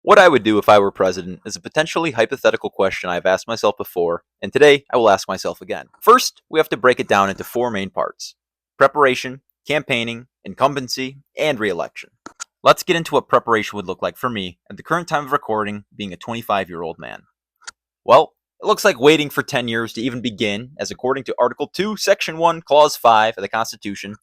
What I would do if I were president is a potentially hypothetical question I've asked myself before, and today I will ask myself again. First, we have to break it down into four main parts: preparation, campaigning, incumbency, and re election. Let's get into what preparation would look like for me at the current time of recording, being a 25-year-old man. Well, it looks like waiting for 10 years to even begin, as according to Article 2, Section 1, Clause 5 of the Constitution,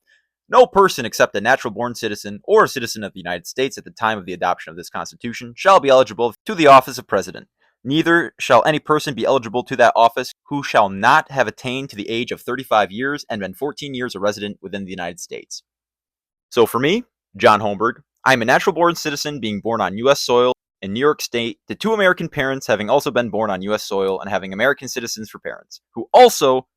no person except a natural born citizen or a citizen of the United States at the time of the adoption of this Constitution shall be eligible to the office of President. Neither shall any person be eligible to that office who shall not have attained to the age of 35 years and been 14 years a resident within the United States. So for me, Jon Holmberg, I am a natural born citizen being born on U.S. soil in New York State to two American parents having also been born on U.S. soil and having American citizens for parents, who also,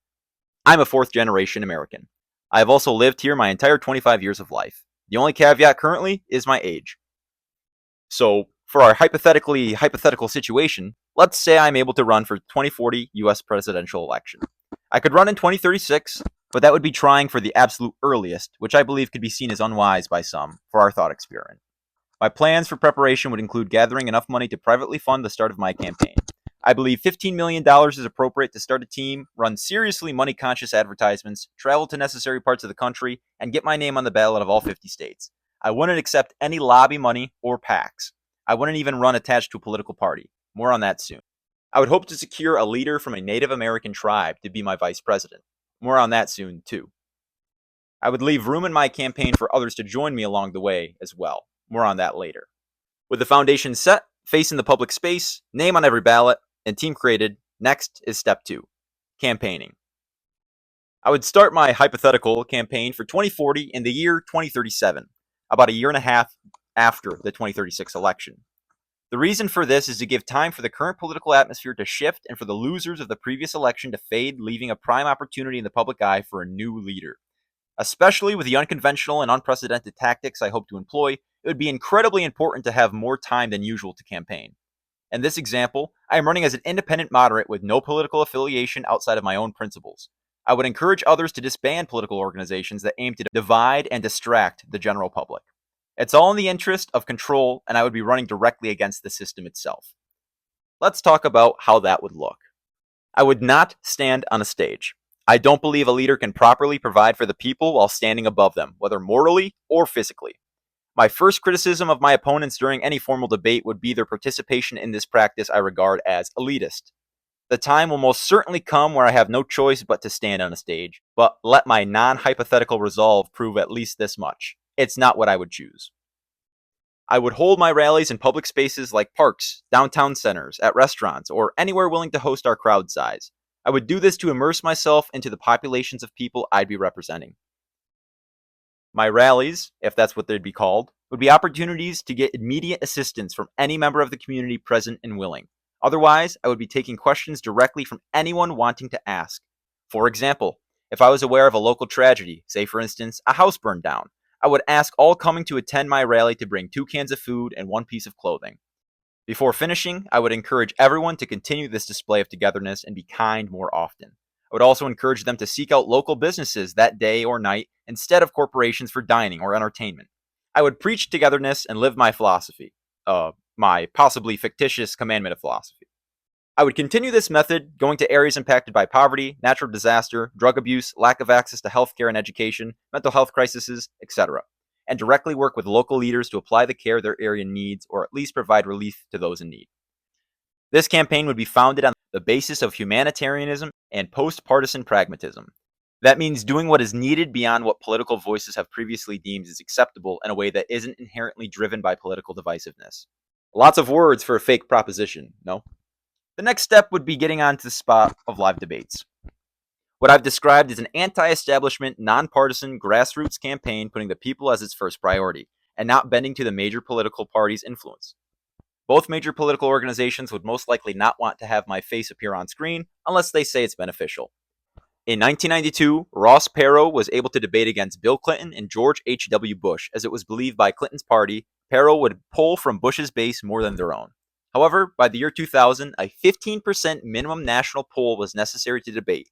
I'm a fourth generation American. I have also lived here my entire 25 years of life. The only caveat currently is my age. So, for our hypothetical situation, let's say I'm able to run for 2040 US presidential election. I could run in 2036, but that would be trying for the absolute earliest, which I believe could be seen as unwise by some for our thought experiment. My plans for preparation would include gathering enough money to privately fund the start of my campaign. I believe $15 million is appropriate to start a team, run seriously money-conscious advertisements, travel to necessary parts of the country, and get my name on the ballot of all 50 states. I wouldn't accept any lobby money or PACs. I wouldn't even run attached to a political party. More on that soon. I would hope to secure a leader from a Native American tribe to be my vice president. More on that soon, too. I would leave room in my campaign for others to join me along the way as well. More on that later. With the foundation set, face in the public space, name on every ballot, and team created, next is step 2, campaigning. I would start my hypothetical campaign for 2040 in the year 2037, about a year and a half after the 2036 election. The reason for this is to give time for the current political atmosphere to shift and for the losers of the previous election to fade, leaving a prime opportunity in the public eye for a new leader. Especially with the unconventional and unprecedented tactics I hope to employ, it would be incredibly important to have more time than usual to campaign. In this example, I am running as an independent moderate with no political affiliation outside of my own principles. I would encourage others to disband political organizations that aim to divide and distract the general public. It's all in the interest of control, and I would be running directly against the system itself. Let's talk about how that would look. I would not stand on a stage. I don't believe a leader can properly provide for the people while standing above them, whether morally or physically. My first criticism of my opponents during any formal debate would be their participation in this practice I regard as elitist. The time will most certainly come where I have no choice but to stand on a stage, but let my non-hypothetical resolve prove at least this much. It's not what I would choose. I would hold my rallies in public spaces like parks, downtown centers, at restaurants, or anywhere willing to host our crowd size. I would do this to immerse myself into the populations of people I'd be representing. My rallies, if that's what they'd be called, would be opportunities to get immediate assistance from any member of the community present and willing. Otherwise, I would be taking questions directly from anyone wanting to ask. For example, if I was aware of a local tragedy, say for instance, a house burned down, I would ask all coming to attend my rally to bring 2 cans of food and 1 piece of clothing. Before finishing, I would encourage everyone to continue this display of togetherness and be kind more often. I would also encourage them to seek out local businesses that day or night instead of corporations for dining or entertainment. I would preach togetherness and live my philosophy, my possibly fictitious commandment of philosophy. I would continue this method, going to areas impacted by poverty, natural disaster, drug abuse, lack of access to healthcare and education, mental health crises, etc., and directly work with local leaders to apply the care their area needs or at least provide relief to those in need. This campaign would be founded on the basis of humanitarianism and post-partisan pragmatism. That means doing what is needed beyond what political voices have previously deemed as acceptable in a way that isn't inherently driven by political divisiveness. Lots of words for a fake proposition, no? The next step would be getting onto the spot of live debates. What I've described is an anti-establishment, nonpartisan, grassroots campaign putting the people as its first priority, and not bending to the major political parties' influence. Both major political organizations would most likely not want to have my face appear on screen unless they say it's beneficial. In 1992, Ross Perot was able to debate against Bill Clinton and George H.W. Bush, as it was believed by Clinton's party Perot would pull from Bush's base more than their own. However, by the year 2000, a 15% minimum national poll was necessary to debate,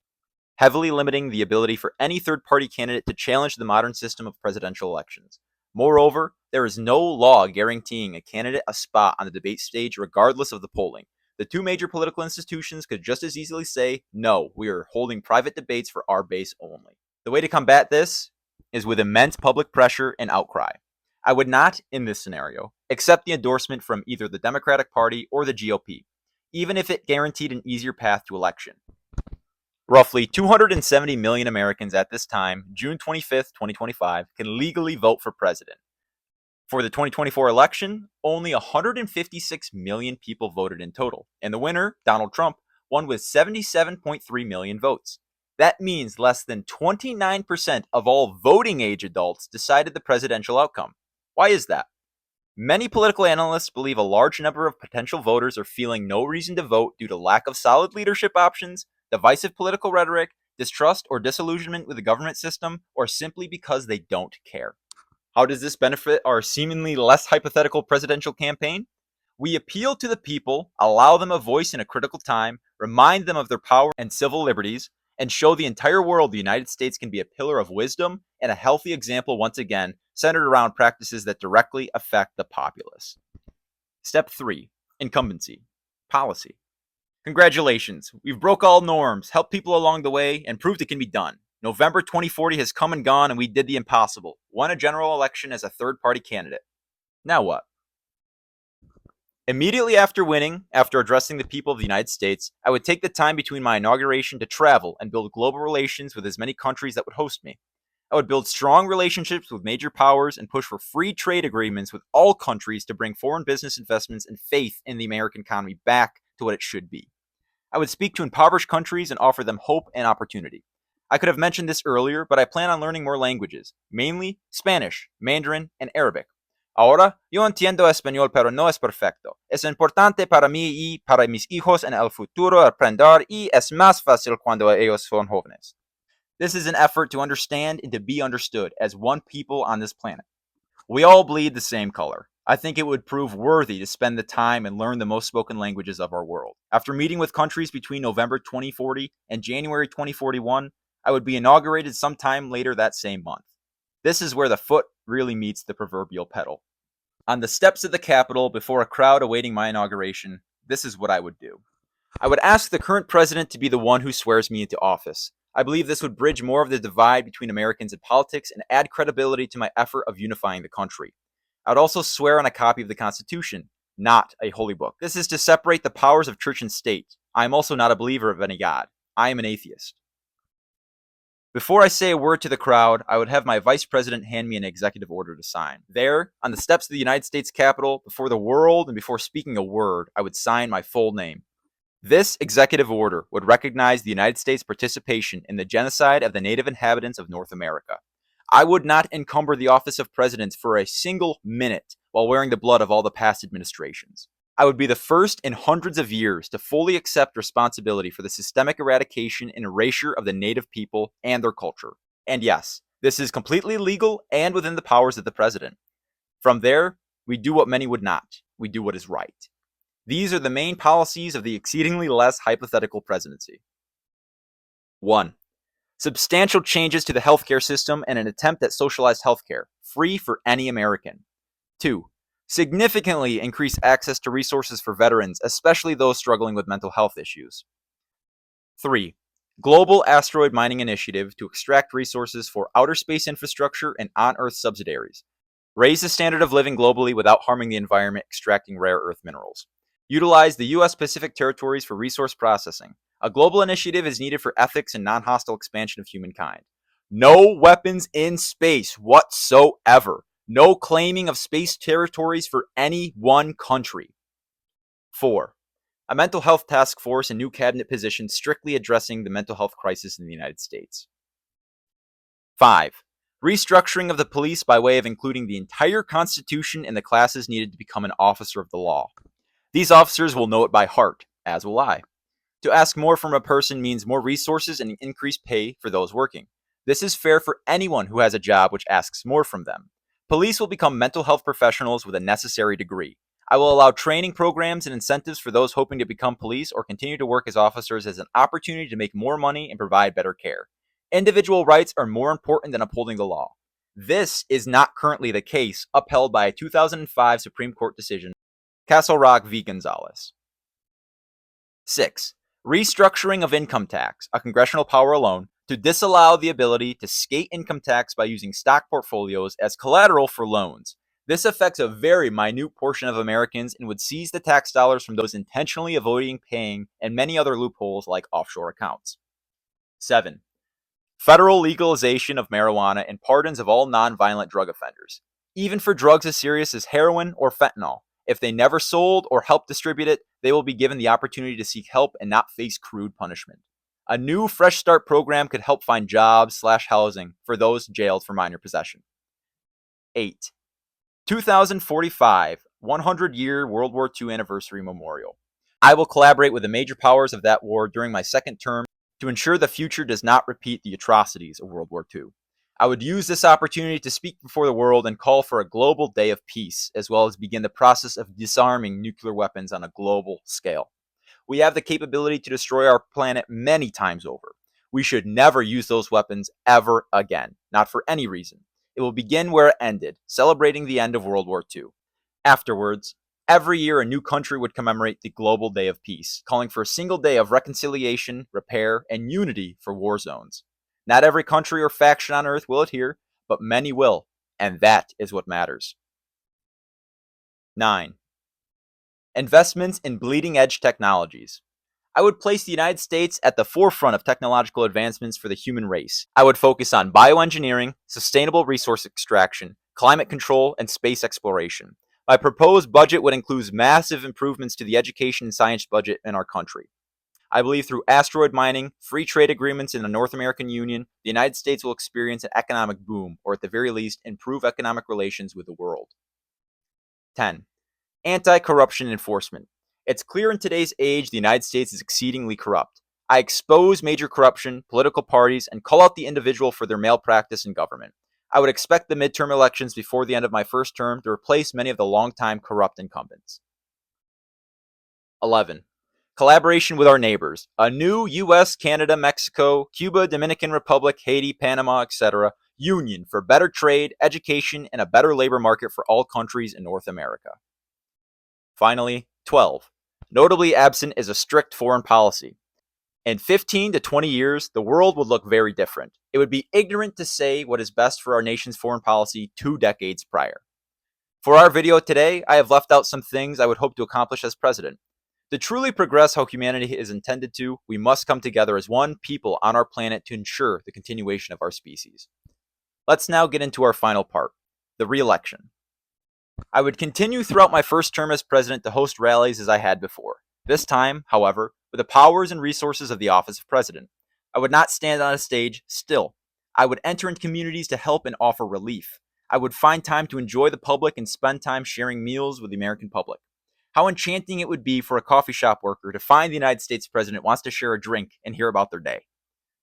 heavily limiting the ability for any third-party candidate to challenge the modern system of presidential elections. Moreover, there is no law guaranteeing a candidate a spot on the debate stage regardless of the polling. The two major political institutions could just as easily say, no, we are holding private debates for our base only. The way to combat this is with immense public pressure and outcry. I would not, in this scenario, accept the endorsement from either the Democratic Party or the GOP, even if it guaranteed an easier path to election. Roughly 270 million Americans at this time, June 25th, 2025, can legally vote for president. For the 2024 election, only 156 million people voted in total, and the winner, Donald Trump, won with 77.3 million votes. That means less than 29% of all voting age adults decided the presidential outcome. Why is that? Many political analysts believe a large number of potential voters are feeling no reason to vote due to lack of solid leadership options, divisive political rhetoric, distrust or disillusionment with the government system, or simply because they don't care. How does this benefit our seemingly less hypothetical presidential campaign? We appeal to the people, allow them a voice in a critical time, remind them of their power and civil liberties, and show the entire world the United States can be a pillar of wisdom and a healthy example once again, centered around practices that directly affect the populace. Step 3. Incumbency. Policy. Congratulations, we've broke all norms, helped people along the way, and proved it can be done. November 2040 has come and gone, and we did the impossible. Won a general election as a third-party candidate. Now what? Immediately after winning, after addressing the people of the United States, I would take the time between my inauguration to travel and build global relations with as many countries that would host me. I would build strong relationships with major powers and push for free trade agreements with all countries to bring foreign business investments and faith in the American economy back to what it should be. I would speak to impoverished countries and offer them hope and opportunity. I could have mentioned this earlier, but I plan on learning more languages, mainly Spanish, Mandarin, and Arabic. Ahora, yo entiendo español, pero no es perfecto. Es importante para mí y para mis hijos en el futuro aprender y es más fácil cuando ellos son jóvenes. This is an effort to understand and to be understood as one people on this planet. We all bleed the same color. I think it would prove worthy to spend the time and learn the most spoken languages of our world. After meeting with countries between November 2040 and January 2041, I would be inaugurated sometime later that same month. This is where the foot really meets the proverbial pedal. On the steps of the Capitol, before a crowd awaiting my inauguration, this is what I would do. I would ask the current president to be the one who swears me into office. I believe this would bridge more of the divide between Americans and politics and add credibility to my effort of unifying the country. I would also swear on a copy of the Constitution, not a holy book. This is to separate the powers of church and state. I am also not a believer of any God. I am an atheist. Before I say a word to the crowd, I would have my vice president hand me an executive order to sign. There, on the steps of the United States Capitol, before the world and before speaking a word, I would sign my full name. This executive order would recognize the United States' participation in the genocide of the native inhabitants of North America. I would not encumber the office of president for a single minute while wearing the blood of all the past administrations. I would be the first in hundreds of years to fully accept responsibility for the systemic eradication and erasure of the native people and their culture. And yes, this is completely legal and within the powers of the president. From there, we do what many would not. We do what is right. These are the main policies of the exceedingly less hypothetical presidency. 1. Substantial changes to the healthcare system and an attempt at socialized healthcare, free for any American. 2. Significantly increase access to resources for veterans, especially those struggling with mental health issues. 3. Global asteroid mining initiative to extract resources for outer space infrastructure and on-Earth subsidiaries. Raise the standard of living globally without harming the environment extracting rare earth minerals. Utilize the U.S. Pacific territories for resource processing. A global initiative is needed for ethics and non-hostile expansion of humankind. No weapons in space whatsoever. No claiming of space territories for any one country. 4. A mental health task force and new cabinet position strictly addressing the mental health crisis in the United States. 5. Restructuring of the police by way of including the entire Constitution and the classes needed to become an officer of the law. These officers will know it by heart, as will I. To ask more from a person means more resources and increased pay for those working. This is fair for anyone who has a job which asks more from them. Police will become mental health professionals with a necessary degree. I will allow training programs and incentives for those hoping to become police or continue to work as officers as an opportunity to make more money and provide better care. Individual rights are more important than upholding the law. This is not currently the case, upheld by a 2005 Supreme Court decision, Castle Rock v. Gonzalez. 6. Restructuring of income tax, a congressional power alone, to disallow the ability to skate income tax by using stock portfolios as collateral for loans. This affects a very minute portion of Americans and would seize the tax dollars from those intentionally avoiding paying and many other loopholes like offshore accounts. 7. Federal legalization of marijuana and pardons of all nonviolent drug offenders, even for drugs as serious as heroin or fentanyl. If they never sold or helped distribute it, they will be given the opportunity to seek help and not face crude punishment. A new Fresh Start program could help find jobs/housing for those jailed for minor possession. 8. 2045 100-year World War II anniversary memorial. I will collaborate with the major powers of that war during my second term to ensure the future does not repeat the atrocities of World War II. I would use this opportunity to speak before the world and call for a global day of peace, as well as begin the process of disarming nuclear weapons on a global scale. We have the capability to destroy our planet many times over. We should never use those weapons ever again, not for any reason. It will begin where it ended, celebrating the end of World War II. Afterwards, every year a new country would commemorate the Global Day of Peace, calling for a single day of reconciliation, repair, and unity for war zones. Not every country or faction on Earth will adhere, but many will, and that is what matters. 9. Investments in bleeding-edge technologies. I would place the United States at the forefront of technological advancements for the human race. I would focus on bioengineering, sustainable resource extraction, climate control, and space exploration. My proposed budget would include massive improvements to the education and science budget in our country. I believe through asteroid mining, free trade agreements in the North American Union, the United States will experience an economic boom, or at the very least, improve economic relations with the world. 10. Anti-corruption enforcement. It's clear in today's age the United States is exceedingly corrupt. I expose major corruption, political parties, and call out the individual for their malpractice in government. I would expect the midterm elections before the end of my first term to replace many of the longtime corrupt incumbents. 11. Collaboration with our neighbors. A new US, Canada, Mexico, Cuba, Dominican Republic, Haiti, Panama, etc. union for better trade, education, and a better labor market for all countries in North America. Finally, 12. Notably absent is a strict foreign policy. In 15 to 20 years, the world would look very different. It would be ignorant to say what is best for our nation's foreign policy 2 decades prior. For our video today, I have left out some things I would hope to accomplish as president. To truly progress how humanity is intended to, we must come together as one people on our planet to ensure the continuation of our species. Let's now get into our final part, the re-election. I would continue throughout my first term as president to host rallies as I had before. This time, however, with the powers and resources of the office of president. I would not stand on a stage still. I would enter into communities to help and offer relief. I would find time to enjoy the public and spend time sharing meals with the American public. How enchanting it would be for a coffee shop worker to find the United States president wants to share a drink and hear about their day.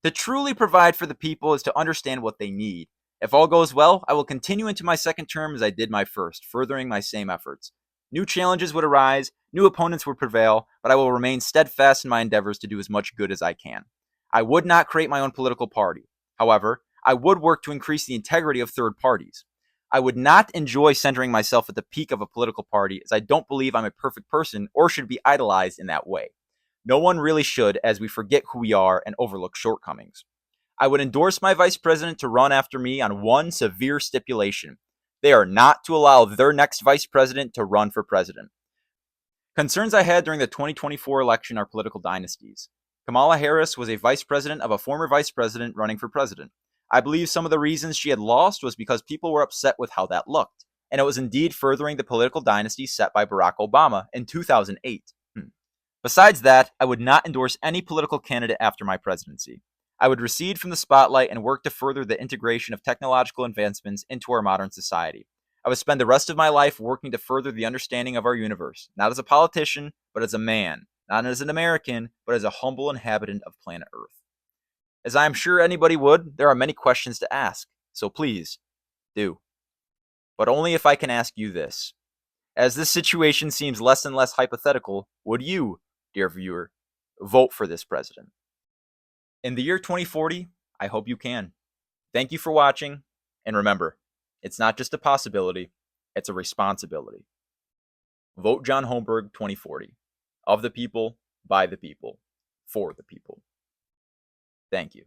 To truly provide for the people is to understand what they need. If all goes well, I will continue into my second term as I did my first, furthering my same efforts. New challenges would arise, new opponents would prevail, but I will remain steadfast in my endeavors to do as much good as I can. I would not create my own political party. However, I would work to increase the integrity of third parties. I would not enjoy centering myself at the peak of a political party, as I don't believe I'm a perfect person or should be idolized in that way. No one really should, as we forget who we are and overlook shortcomings. I would endorse my vice president to run after me on one severe stipulation. They are not to allow their next vice president to run for president. Concerns I had during the 2024 election are political dynasties. Kamala Harris was a vice president of a former vice president running for president. I believe some of the reasons she had lost was because people were upset with how that looked, and it was indeed furthering the political dynasty set by Barack Obama in 2008. Besides that, I would not endorse any political candidate after my presidency. I would recede from the spotlight and work to further the integration of technological advancements into our modern society. I would spend the rest of my life working to further the understanding of our universe, not as a politician, but as a man, not as an American, but as a humble inhabitant of planet Earth. As I am sure anybody would, there are many questions to ask, so please, do. But only if I can ask you this. As this situation seems less and less hypothetical, would you, dear viewer, vote for this president? In the year 2040, I hope you can. Thank you for watching, and remember, It's not just a possibility, it's a responsibility. Vote Jon Holmberg 2040. Of the people, by the people, for the people. Thank you.